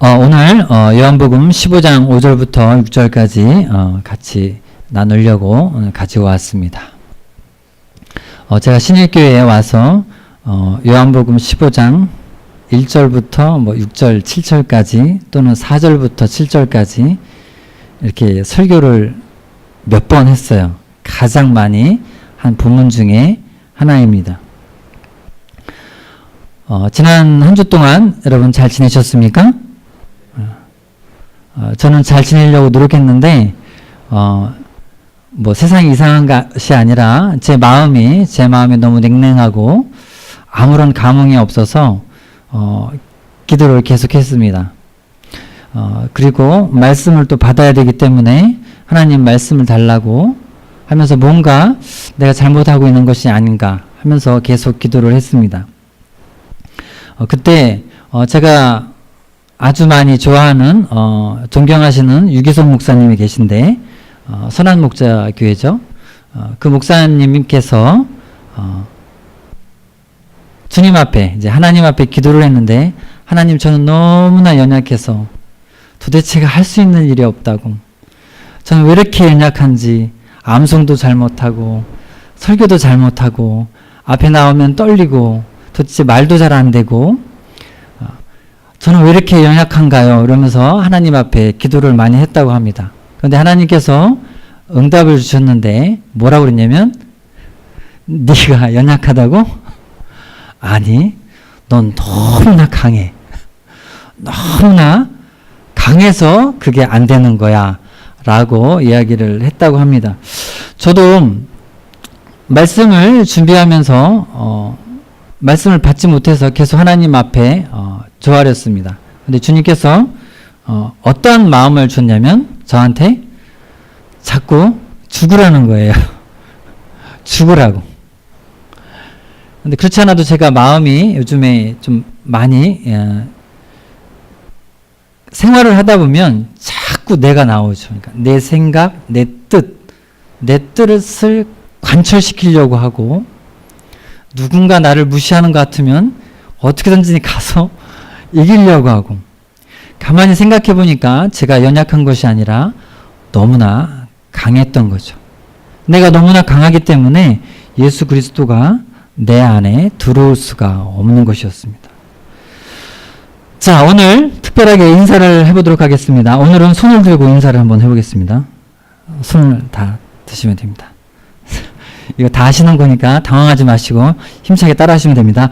오늘 요한복음 15장 5절부터 6절까지 같이 나누려고 오늘 가지고 왔습니다. 제가 신일교회에 와서 요한복음 15장 1절부터 6절, 7절까지 또는 4절부터 7절까지 이렇게 설교를 몇 번 했어요. 가장 많이 한 본문 중에 하나입니다. 지난 한 주 동안 여러분 잘 지내셨습니까? 저는 잘 지내려고 노력했는데 세상이 이상한 것이 아니라 제 마음이 너무 냉랭하고 아무런 감흥이 없어서 기도를 계속했습니다. 그리고 말씀을 또 받아야 되기 때문에 하나님 말씀을 달라고 하면서 뭔가 내가 잘못하고 있는 것이 아닌가 하면서 계속 기도를 했습니다. 그때 제가 아주 많이 좋아하는 존경하시는 유기성 목사님이 계신데 선한 목자 교회죠. 그 목사님께서 주님 앞에 이제 하나님 앞에 기도를 했는데, 하나님, 저는 너무나 연약해서 도대체가 할 수 있는 일이 없다고, 저는 왜 이렇게 연약한지, 암송도 잘 못하고 설교도 잘 못하고 앞에 나오면 떨리고 도대체 말도 잘 안 되고 저는 왜 이렇게 연약한가요? 이러면서 하나님 앞에 기도를 많이 했다고 합니다. 그런데 하나님께서 응답을 주셨는데 뭐라고 그랬냐면, 네가 연약하다고? 아니, 넌 너무나 강해. 너무나 강해서 그게 안 되는 거야 라고 이야기를 했다고 합니다. 저도 말씀을 준비하면서 말씀을 받지 못해서 계속 하나님 앞에 조아렸습니다. 근데 주님께서 어떠한 마음을 줬냐면 저한테 자꾸 죽으라는 거예요. 죽으라고. 근데 그렇지 않아도 제가 마음이 요즘에 좀 많이 생활을 하다 보면 자꾸 내가 나오죠. 그러니까 내 생각, 내 뜻을 관철시키려고 하고, 누군가 나를 무시하는 것 같으면 어떻게든지 가서 이기려고 하고, 가만히 생각해 보니까 제가 연약한 것이 아니라 너무나 강했던 거죠. 내가 너무나 강하기 때문에 예수 그리스도가 내 안에 들어올 수가 없는 것이었습니다. 자, 오늘 특별하게 인사를 해보도록 하겠습니다. 오늘은 손을 들고 인사를 한번 해보겠습니다. 손을 다 드시면 됩니다. 이거 다 하시는 거니까 당황하지 마시고 힘차게 따라 하시면 됩니다.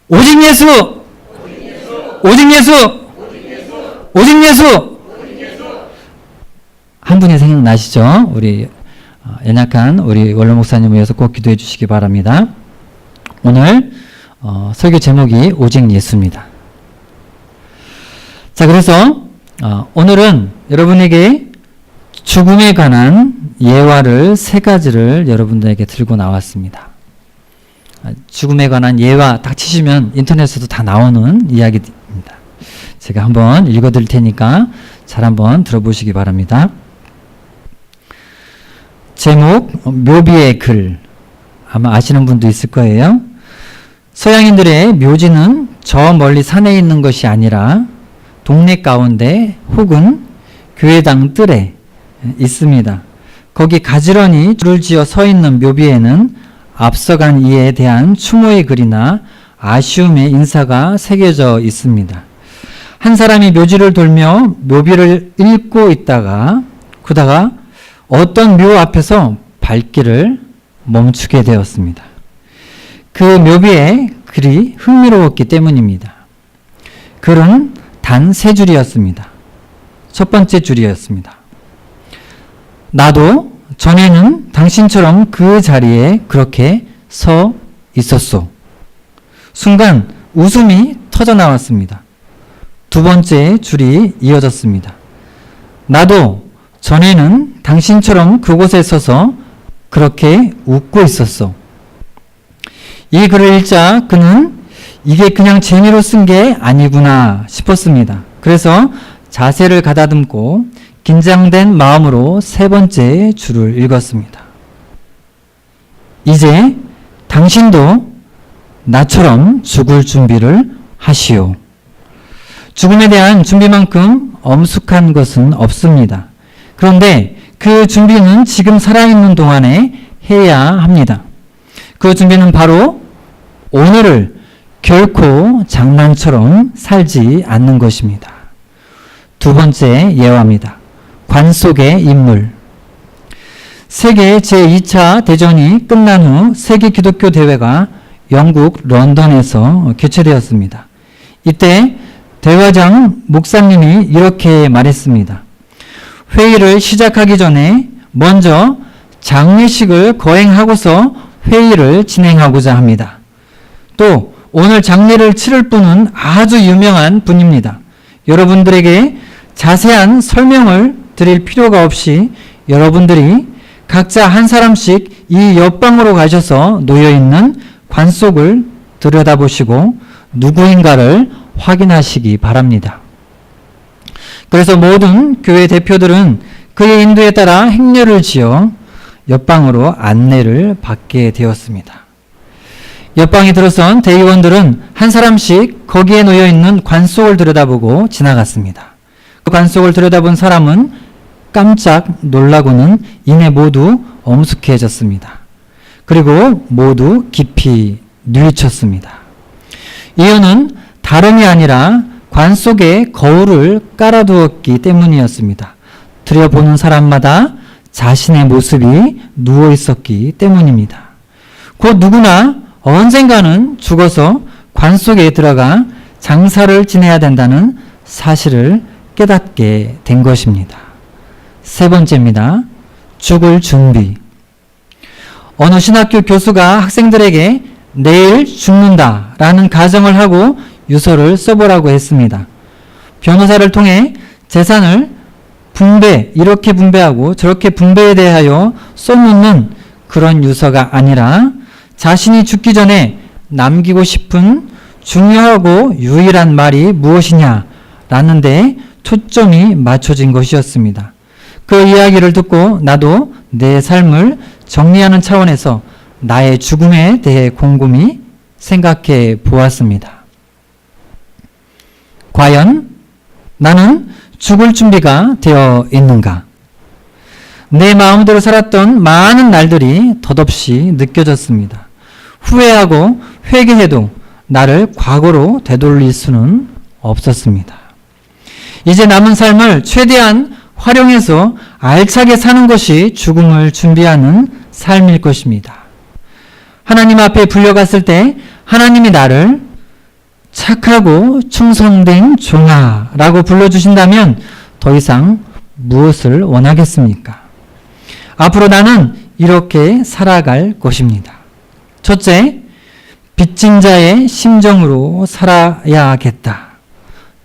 오직 예수! 오직 예수! 오직 예수! 한 분이 생각나시죠? 우리 연약한 우리 원로 목사님을 위해서 꼭 기도해 주시기 바랍니다. 오늘 설교 제목이 오직 예수입니다. 자, 그래서 오늘은 여러분에게 죽음에 관한 예화를 3가지를 여러분들에게 들고 나왔습니다. 죽음에 관한 예화 딱 치시면 인터넷에도 다 나오는 이야기입니다. 제가 한번 읽어드릴 테니까 잘 한번 들어보시기 바랍니다. 제목, 묘비의 글. 아마 아시는 분도 있을 거예요. 서양인들의 묘지는 저 멀리 산에 있는 것이 아니라 동네 가운데 혹은 교회당 뜰에 있습니다. 거기 가지런히 줄을 지어 서 있는 묘비에는 앞서간 이에 대한 추모의 글이나 아쉬움의 인사가 새겨져 있습니다. 한 사람이 묘지를 돌며 묘비를 읽고 있다가 그러다가 어떤 묘 앞에서 발길을 멈추게 되었습니다. 그 묘비의 글이 흥미로웠기 때문입니다. 글은 단 3줄이었습니다. 첫 번째 줄이었습니다. 나도 전에는 당신처럼 그 자리에 그렇게 서 있었소. 순간 웃음이 터져 나왔습니다. 두 번째 줄이 이어졌습니다. 나도 전에는 당신처럼 그곳에 서서 그렇게 웃고 있었소. 이 글을 읽자 그는 이게 그냥 재미로 쓴 게 아니구나 싶었습니다. 그래서 자세를 가다듬고 긴장된 마음으로 3번째 줄을 읽었습니다. 이제 당신도 나처럼 죽을 준비를 하시오. 죽음에 대한 준비만큼 엄숙한 것은 없습니다. 그런데 그 준비는 지금 살아있는 동안에 해야 합니다. 그 준비는 바로 오늘을 결코 장난처럼 살지 않는 것입니다. 두 번째 예화입니다. 관 속의 인물. 세계 제2차 대전이 끝난 후 세계 기독교 대회가 영국 런던에서 개최되었습니다. 이때 대회장 목사님이 이렇게 말했습니다. 회의를 시작하기 전에 먼저 장례식을 거행하고서 회의를 진행하고자 합니다. 또 오늘 장례를 치를 분은 아주 유명한 분입니다. 여러분들에게 자세한 설명을 드릴 필요가 없이 여러분들이 각자 한 사람씩 이 옆방으로 가셔서 놓여있는 관 속을 들여다보시고 누구인가를 확인하시기 바랍니다. 그래서 모든 교회 대표들은 그의 인도에 따라 행렬을 지어 옆방으로 안내를 받게 되었습니다. 옆방에 들어선 대의원들은 한 사람씩 거기에 놓여있는 관 속을 들여다보고 지나갔습니다. 그 관 속을 들여다본 사람은 깜짝 놀라고는 이내 모두 엄숙해졌습니다. 그리고 모두 깊이 뉘우쳤습니다. 이유는 다름이 아니라 관 속에 거울을 깔아두었기 때문이었습니다. 들여보는 사람마다 자신의 모습이 누워 있었기 때문입니다. 곧 누구나 언젠가는 죽어서 관 속에 들어가 장사를 지내야 된다는 사실을 깨닫게 된 것입니다. 세 번째입니다. 죽을 준비. 어느 신학교 교수가 학생들에게 내일 죽는다라는 가정을 하고 유서를 써보라고 했습니다. 변호사를 통해 재산을 이렇게 분배하고 저렇게 분배에 대하여 써놓는 그런 유서가 아니라 자신이 죽기 전에 남기고 싶은 중요하고 유일한 말이 무엇이냐라는 데 초점이 맞춰진 것이었습니다. 그 이야기를 듣고 나도 내 삶을 정리하는 차원에서 나의 죽음에 대해 곰곰이 생각해 보았습니다. 과연 나는 죽을 준비가 되어 있는가? 내 마음대로 살았던 많은 날들이 덧없이 느껴졌습니다. 후회하고 회개해도 나를 과거로 되돌릴 수는 없었습니다. 이제 남은 삶을 최대한 활용해서 알차게 사는 것이 죽음을 준비하는 삶일 것입니다. 하나님 앞에 불려갔을 때 하나님이 나를 착하고 충성된 종아라고 불러주신다면 더 이상 무엇을 원하겠습니까? 앞으로 나는 이렇게 살아갈 것입니다. 첫째, 빚진 자의 심정으로 살아야겠다.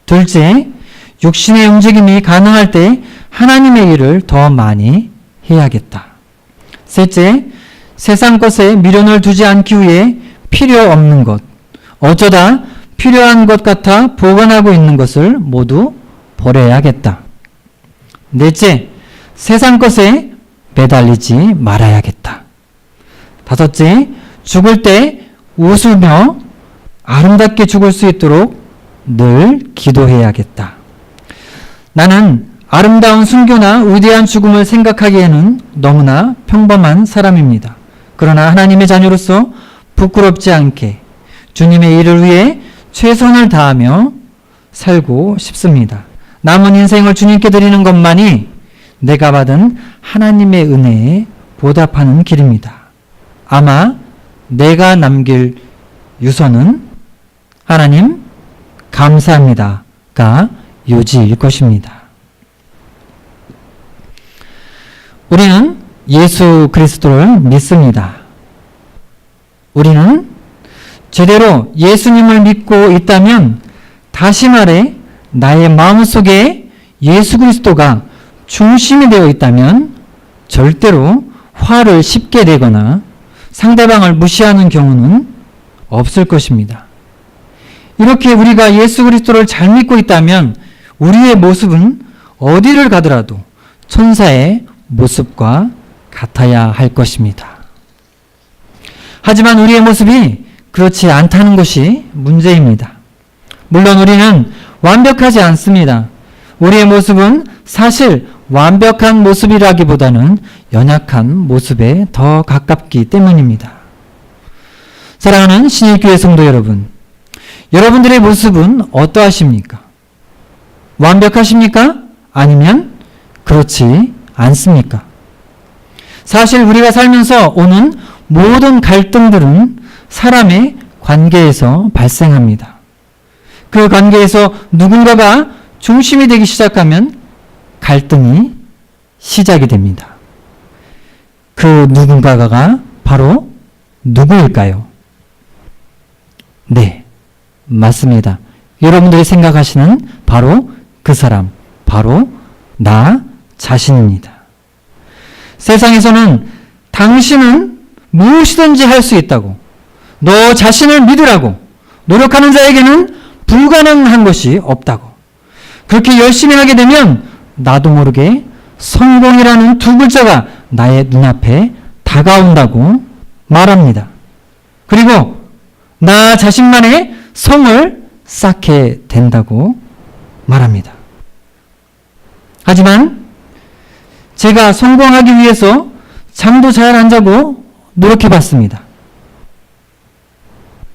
둘째, 육신의 움직임이 가능할 때 하나님의 일을 더 많이 해야겠다. 셋째, 세상 것에 미련을 두지 않기 위해 필요 없는 것, 어쩌다 필요한 것 같아 보관하고 있는 것을 모두 버려야겠다. 넷째, 세상 것에 매달리지 말아야겠다. 다섯째, 죽을 때 웃으며 아름답게 죽을 수 있도록 늘 기도해야겠다. 나는 아름다운 순교나 위대한 죽음을 생각하기에는 너무나 평범한 사람입니다. 그러나 하나님의 자녀로서 부끄럽지 않게 주님의 일을 위해 최선을 다하며 살고 싶습니다. 남은 인생을 주님께 드리는 것만이 내가 받은 하나님의 은혜에 보답하는 길입니다. 아마 내가 남길 유서는 하나님 감사합니다가 요지일 것입니다. 우리는 예수 그리스도를 믿습니다. 우리는 제대로 예수님을 믿고 있다면, 다시 말해 나의 마음속에 예수 그리스도가 중심이 되어 있다면 절대로 화를 쉽게 내거나 상대방을 무시하는 경우는 없을 것입니다. 이렇게 우리가 예수 그리스도를 잘 믿고 있다면 우리의 모습은 어디를 가더라도 천사의 모습과 같아야 할 것입니다. 하지만 우리의 모습이 그렇지 않다는 것이 문제입니다. 물론 우리는 완벽하지 않습니다. 우리의 모습은 사실 완벽한 모습이라기보다는 연약한 모습에 더 가깝기 때문입니다. 사랑하는 신일교회 성도 여러분, 여러분들의 모습은 어떠하십니까? 완벽하십니까? 아니면 그렇지 않습니까? 사실 우리가 살면서 오는 모든 갈등들은 사람의 관계에서 발생합니다. 그 관계에서 누군가가 중심이 되기 시작하면 갈등이 시작이 됩니다. 그 누군가가 바로 누구일까요? 네, 맞습니다. 여러분들이 생각하시는 바로 그 사람, 바로 나 자신입니다. 세상에서는 당신은 무엇이든지 할 수 있다고, 너 자신을 믿으라고, 노력하는 자에게는 불가능한 것이 없다고, 그렇게 열심히 하게 되면 나도 모르게 성공이라는 두 글자가 나의 눈앞에 다가온다고 말합니다. 그리고 나 자신만의 성을 쌓게 된다고 말합니다. 하지만 제가 성공하기 위해서 잠도 잘 안 자고 노력해봤습니다.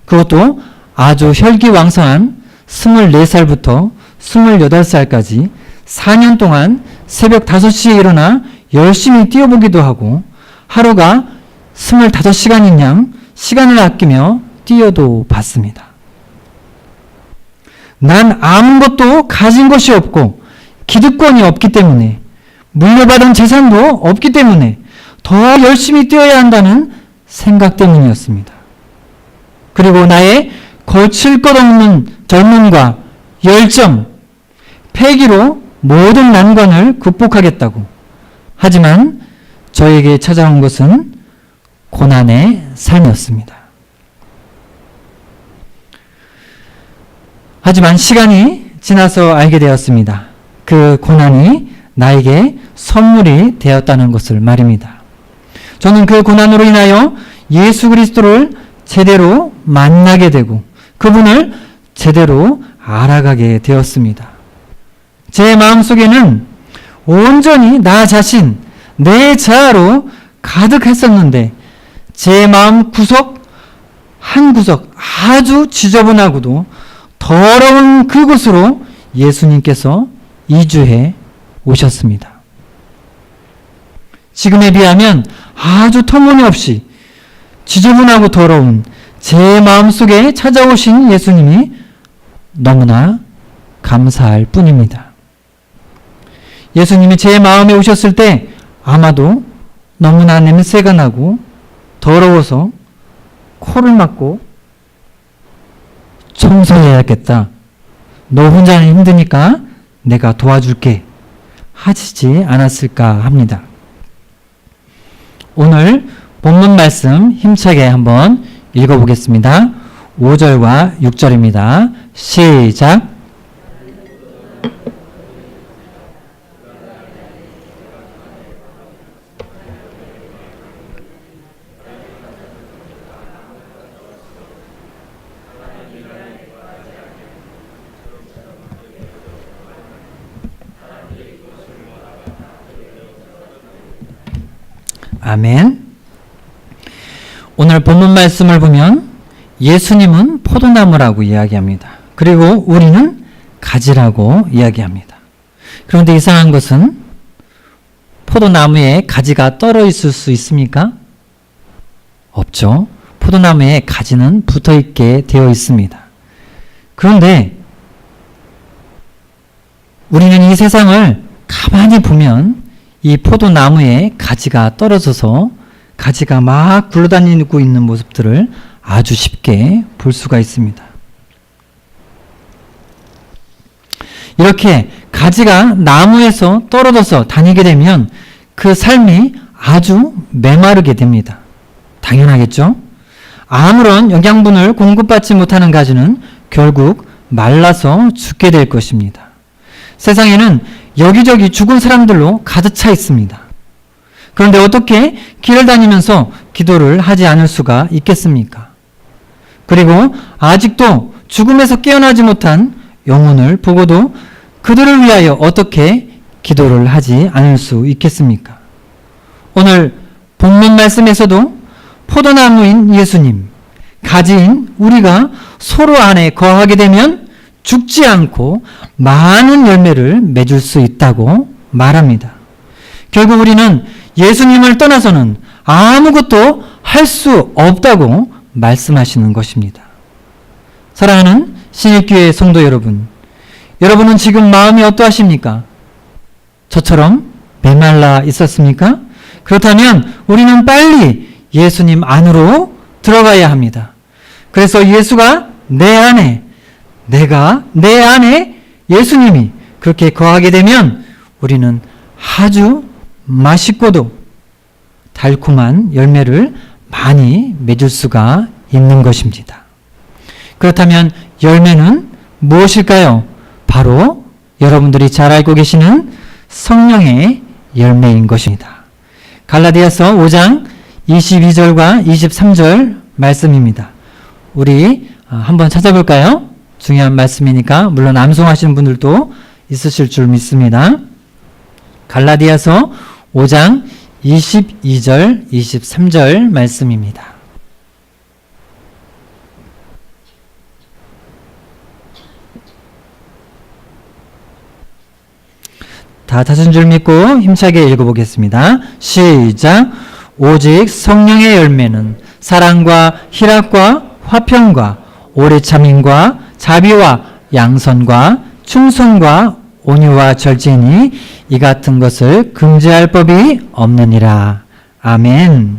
그것도 아주 혈기왕성한 24살부터 28살까지 4년 동안 새벽 5시에 일어나 열심히 뛰어보기도 하고 하루가 25시간인 양 시간을 아끼며 뛰어도 봤습니다. 난 아무것도 가진 것이 없고 기득권이 없기 때문에, 물려받은 재산도 없기 때문에 더 열심히 뛰어야 한다는 생각 때문이었습니다. 그리고 나의 거칠 것 없는 젊음과 열정, 패기로 모든 난관을 극복하겠다고. 하지만 저에게 찾아온 것은 고난의 삶이었습니다. 하지만 시간이 지나서 알게 되었습니다. 그 고난이 나에게 선물이 되었다는 것을 말입니다. 저는 그 고난으로 인하여 예수 그리스도를 제대로 만나게 되고 그분을 제대로 알아가게 되었습니다. 제 마음속에는 온전히 나 자신, 내 자아로 가득했었는데 제 마음 구석 한 구석 아주 지저분하고도 더러운 그곳으로 예수님께서 이주해 오셨습니다. 지금에 비하면 아주 터무니없이 지저분하고 더러운 제 마음속에 찾아오신 예수님이 너무나 감사할 뿐입니다. 예수님이 제 마음에 오셨을 때 아마도 너무나 냄새가 나고 더러워서 코를 막고 청소해야겠다. 너 혼자 힘드니까 내가 도와줄게. 하시지 않았을까 합니다. 오늘 본문 말씀 힘차게 한번 읽어보겠습니다. 5절과 6절입니다. 시작. 아멘. 오늘 본문 말씀을 보면 예수님은 포도나무라고 이야기합니다. 그리고 우리는 가지라고 이야기합니다. 그런데 이상한 것은 포도나무에 가지가 떨어 있을 수 있습니까? 없죠. 포도나무에 가지는 붙어 있게 되어 있습니다. 그런데 우리는 이 세상을 가만히 보면 이 포도나무에 가지가 떨어져서 가지가 막 굴러다니고 있는 모습들을 아주 쉽게 볼 수가 있습니다. 이렇게 가지가 나무에서 떨어져서 다니게 되면 그 삶이 아주 메마르게 됩니다. 당연하겠죠? 아무런 영양분을 공급받지 못하는 가지는 결국 말라서 죽게 될 것입니다. 세상에는 여기저기 죽은 사람들로 가득 차 있습니다. 그런데 어떻게 길을 다니면서 기도를 하지 않을 수가 있겠습니까? 그리고 아직도 죽음에서 깨어나지 못한 영혼을 보고도 그들을 위하여 어떻게 기도를 하지 않을 수 있겠습니까? 오늘 본문 말씀에서도 포도나무인 예수님, 가지인 우리가 서로 안에 거하게 되면 죽지 않고 많은 열매를 맺을 수 있다고 말합니다. 결국 우리는 예수님을 떠나서는 아무것도 할 수 없다고 말씀하시는 것입니다. 사랑하는 신일교회 성도 여러분, 여러분은 지금 마음이 어떠하십니까? 저처럼 메말라 있었습니까? 그렇다면 우리는 빨리 예수님 안으로 들어가야 합니다. 그래서 예수가 내 안에, 내가 내 안에 예수님이 그렇게 거하게 되면 우리는 아주 맛있고도 달콤한 열매를 많이 맺을 수가 있는 것입니다. 그렇다면 열매는 무엇일까요? 바로 여러분들이 잘 알고 계시는 성령의 열매인 것입니다. 갈라디아서 5장 22절과 23절 말씀입니다. 우리 한번 찾아볼까요? 중요한 말씀이니까 물론 암송하시는 분들도 있으실 줄 믿습니다. 갈라디아서 5장 22절, 23절 말씀입니다. 다 찾은 줄 믿고 힘차게 읽어보겠습니다. 시작. 오직 성령의 열매는 사랑과 희락과 화평과 오래 참음과 자비와 양선과 충성과 온유와 절제니 이 같은 것을 금지할 법이 없느니라. 아멘.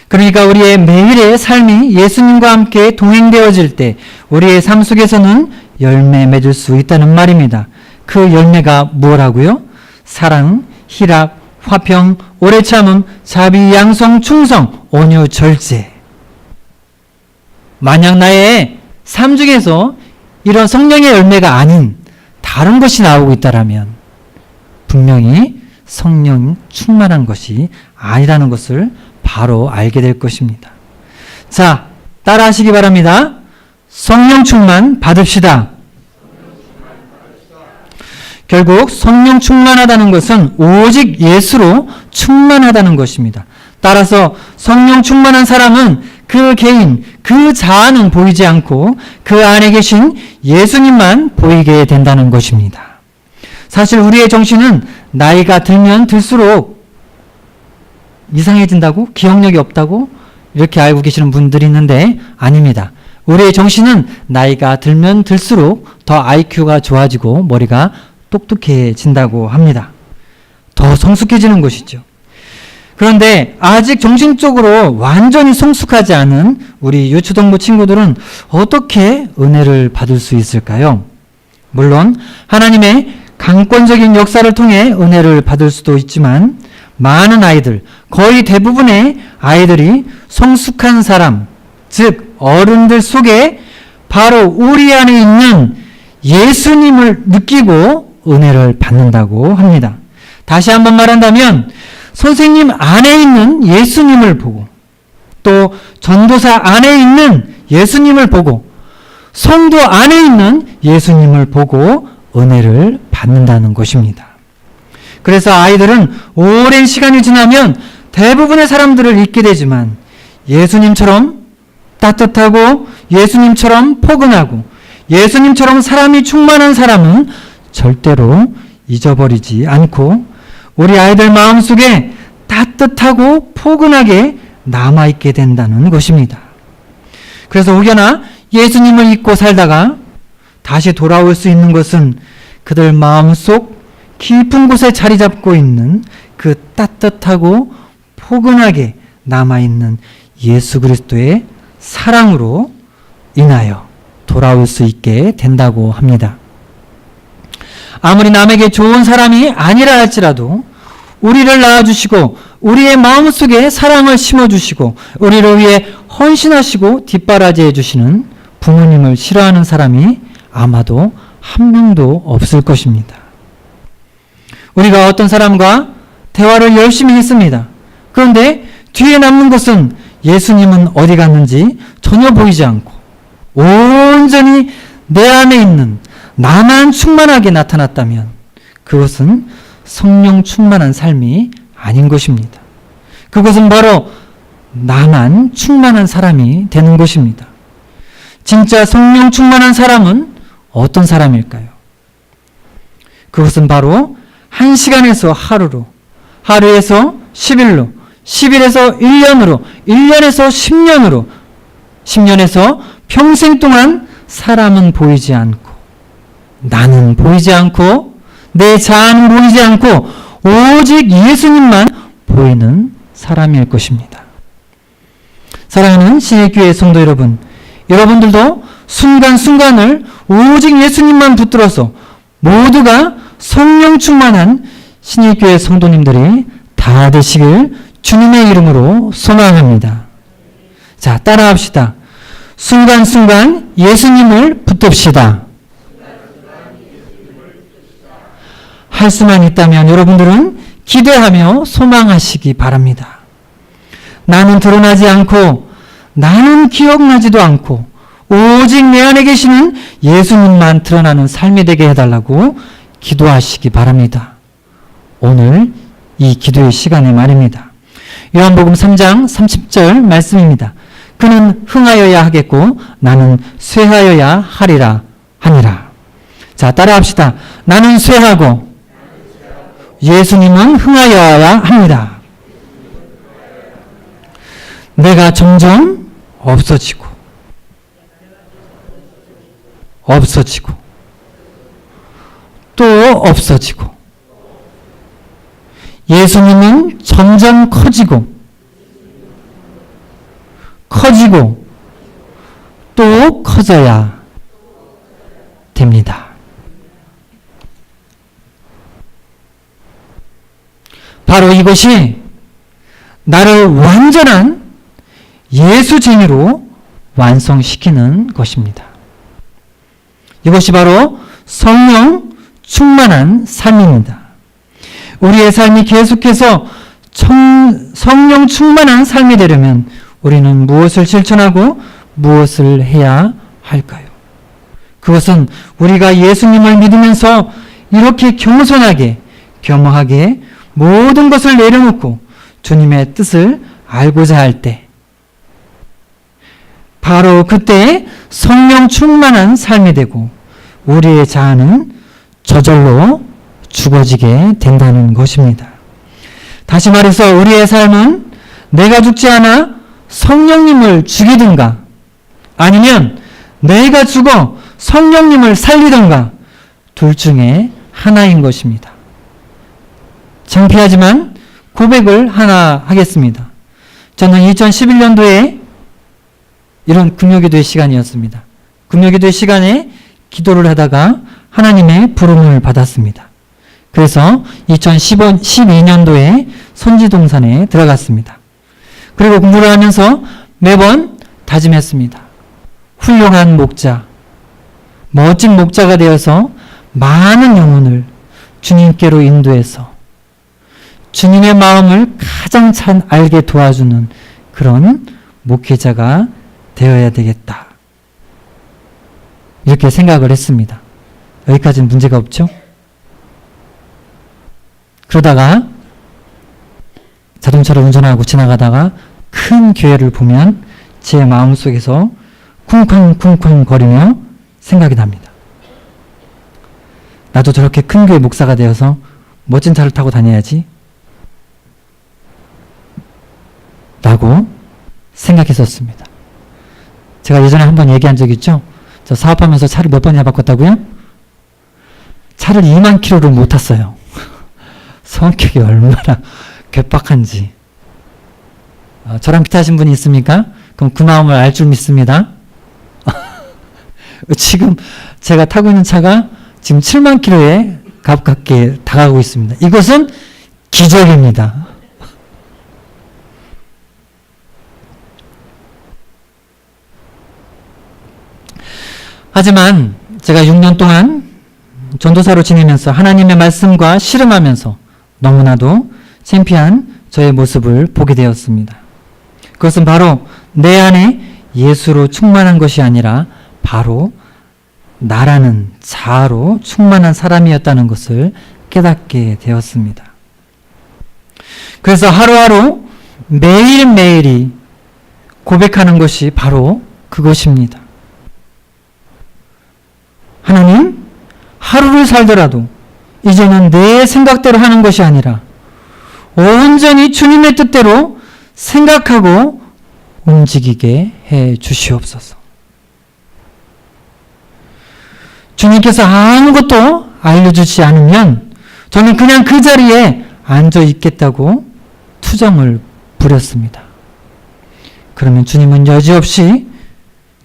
그러니까 우리의 매일의 삶이 예수님과 함께 동행되어질 때 우리의 삶 속에서는 열매 맺을 수 있다는 말입니다. 그 열매가 뭐라고요? 사랑, 희락, 화평, 오래 참음, 자비, 양성, 충성, 온유, 절제. 만약 나의 삶 중에서 이런 성령의 열매가 아닌 다른 것이 나오고 있다라면 분명히 성령 충만한 것이 아니라는 것을 바로 알게 될 것입니다. 자, 따라 하시기 바랍니다. 성령 충만 받읍시다. 결국 성령 충만하다는 것은 오직 예수로 충만하다는 것입니다. 따라서 성령 충만한 사람은 그 개인, 그 자아는 보이지 않고 그 안에 계신 예수님만 보이게 된다는 것입니다. 사실 우리의 정신은 나이가 들면 들수록 이상해진다고? 기억력이 없다고? 이렇게 알고 계시는 분들이 있는데 아닙니다. 우리의 정신은 나이가 들면 들수록 더 IQ가 좋아지고 머리가 똑똑해진다고 합니다. 더 성숙해지는 것이죠. 그런데 아직 정신적으로 완전히 성숙하지 않은 우리 유초동부 친구들은 어떻게 은혜를 받을 수 있을까요? 물론 하나님의 강권적인 역사를 통해 은혜를 받을 수도 있지만 많은 아이들, 거의 대부분의 아이들이 성숙한 사람, 즉 어른들 속에 바로 우리 안에 있는 예수님을 느끼고 은혜를 받는다고 합니다. 다시 한번 말한다면 선생님 안에 있는 예수님을 보고 또 전도사 안에 있는 예수님을 보고 성도 안에 있는 예수님을 보고 은혜를 받는다는 것입니다. 그래서 아이들은 오랜 시간이 지나면 대부분의 사람들을 잊게 되지만 예수님처럼 따뜻하고 예수님처럼 포근하고 예수님처럼 사람이 충만한 사람은 절대로 잊어버리지 않고 우리 아이들 마음속에 따뜻하고 포근하게 남아있게 된다는 것입니다. 그래서 혹여나 예수님을 잊고 살다가 다시 돌아올 수 있는 것은 그들 마음속 깊은 곳에 자리 잡고 있는 그 따뜻하고 포근하게 남아있는 예수 그리스도의 사랑으로 인하여 돌아올 수 있게 된다고 합니다. 아무리 남에게 좋은 사람이 아니라 할지라도 우리를 낳아주시고 우리의 마음속에 사랑을 심어주시고 우리를 위해 헌신하시고 뒷바라지해 주시는 부모님을 싫어하는 사람이 아마도 한 명도 없을 것입니다. 우리가 어떤 사람과 대화를 열심히 했습니다. 그런데 뒤에 남는 것은 예수님은 어디 갔는지 전혀 보이지 않고 온전히 내 안에 있는 나만 충만하게 나타났다면 그것은 성령 충만한 삶이 아닌 것입니다. 그것은 바로 나만 충만한 사람이 되는 것입니다. 진짜 성령 충만한 사람은 어떤 사람일까요? 그것은 바로 1시간에서 하루로, 하루에서 10일로, 10일에서 1년으로, 1년에서 10년으로, 10년에서 평생 동안 사람은 보이지 않고, 나는 보이지 않고, 내 자아는 보이지 않고, 오직 예수님만 보이는 사람일 것입니다. 사랑하는 신일교회 성도 여러분, 여러분들도 순간순간을 오직 예수님만 붙들어서 모두가 성령 충만한 신일교회 성도님들이 다 되시길 주님의 이름으로 소망합니다. 자, 따라합시다. 순간순간 예수님을 붙듭시다. 할 수만 있다면 여러분들은 기대하며 소망하시기 바랍니다. 나는 드러나지 않고 나는 기억나지도 않고 오직 내 안에 계시는 예수님만 드러나는 삶이 되게 해달라고 기도하시기 바랍니다. 오늘 이 기도의 시간에 말입니다. 요한복음 3장 30절 말씀입니다. 그는 흥하여야 하겠고 나는 쇠하여야 하리라 하니라. 자, 따라합시다. 나는 쇠하고 예수님은 흥하여야 합니다. 내가 점점 없어지고 또 없어지고 예수님은 점점 커지고 또 커져야 됩니다. 바로 이것이 나를 완전한 예수쟁이로 완성시키는 것입니다. 이것이 바로 성령 충만한 삶입니다. 우리의 삶이 계속해서 성령 충만한 삶이 되려면 우리는 무엇을 실천하고 무엇을 해야 할까요? 그것은 우리가 예수님을 믿으면서 이렇게 겸손하게, 겸허하게 모든 것을 내려놓고 주님의 뜻을 알고자 할 때, 바로 그때 성령 충만한 삶이 되고 우리의 자아는 저절로 죽어지게 된다는 것입니다. 다시 말해서 우리의 삶은 내가 죽지 않아 성령님을 죽이든가 아니면 내가 죽어 성령님을 살리든가 둘 중에 하나인 것입니다. 창피하지만 고백을 하나 하겠습니다. 저는 2011년도에 이런 금요기도의 시간이었습니다. 금요기도의 시간에 기도를 하다가 하나님의 부름을 받았습니다. 그래서 2012년도에 선지동산에 들어갔습니다. 그리고 공부를 하면서 매번 다짐했습니다. 훌륭한 목자, 멋진 목자가 되어서 많은 영혼을 주님께로 인도해서 주님의 마음을 가장 잘 알게 도와주는 그런 목회자가 되어야 되겠다. 이렇게 생각을 했습니다. 여기까지는 문제가 없죠? 그러다가 자동차를 운전하고 지나가다가 큰 교회를 보면 제 마음속에서 쿵쾅쿵쾅 거리며 생각이 납니다. 나도 저렇게 큰 교회 목사가 되어서 멋진 차를 타고 다녀야지 라고 생각했었습니다. 제가 예전에 한번 얘기한 적 있죠? 저 사업하면서 차를 몇 번이나 바꿨다고요? 차를 2만 킬로를 못 탔어요. 성격이 얼마나 괴팍한지. 저랑 비슷하신 분이 있습니까? 그럼 그 마음을 알 줄 믿습니다. 지금 제가 타고 있는 차가 지금 7만 킬로에 가깝게 다가가고 있습니다. 이것은 기적입니다. 하지만 제가 6년 동안 전도사로 지내면서 하나님의 말씀과 씨름하면서 너무나도 창피한 저의 모습을 보게 되었습니다. 그것은 바로 내 안에 예수로 충만한 것이 아니라 바로 나라는 자아로 충만한 사람이었다는 것을 깨닫게 되었습니다. 그래서 하루하루 매일매일이 고백하는 것이 바로 그것입니다. 하나님, 하루를 살더라도 이제는 내 생각대로 하는 것이 아니라 온전히 주님의 뜻대로 생각하고 움직이게 해 주시옵소서. 주님께서 아무것도 알려주지 않으면 저는 그냥 그 자리에 앉아 있겠다고 투정을 부렸습니다. 그러면 주님은 여지없이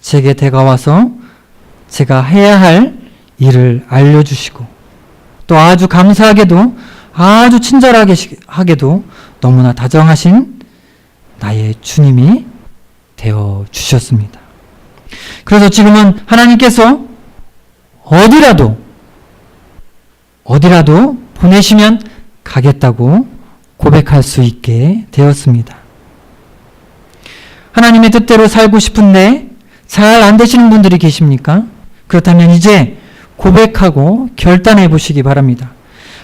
제게 다가와서 제가 해야 할 일을 알려주시고 또 아주 감사하게도 아주 친절하게도 너무나 다정하신 나의 주님이 되어 주셨습니다. 그래서 지금은 하나님께서 어디라도 보내시면 가겠다고 고백할 수 있게 되었습니다. 하나님의 뜻대로 살고 싶은데 잘 안 되시는 분들이 계십니까? 그렇다면 이제 고백하고 결단해 보시기 바랍니다.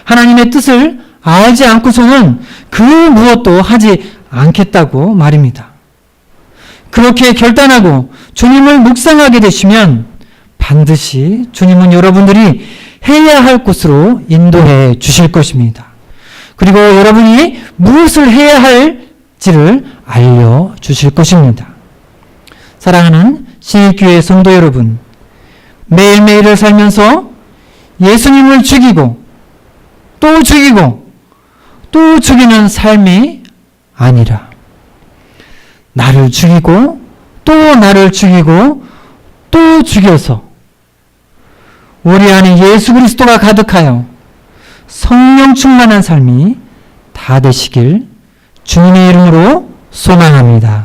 하나님의 뜻을 알지 않고서는 그 무엇도 하지 않겠다고 말입니다. 그렇게 결단하고 주님을 묵상하게 되시면 반드시 주님은 여러분들이 해야 할 곳으로 인도해 주실 것입니다. 그리고 여러분이 무엇을 해야 할지를 알려주실 것입니다. 사랑하는 신일교회 성도 여러분, 매일매일을 살면서 예수님을 죽이고 또 죽이고 또 죽이는 삶이 아니라 나를 죽이고 또 나를 죽이고 또 죽여서 우리 안에 예수 그리스도가 가득하여 성령 충만한 삶이 다 되시길 주님의 이름으로 소망합니다.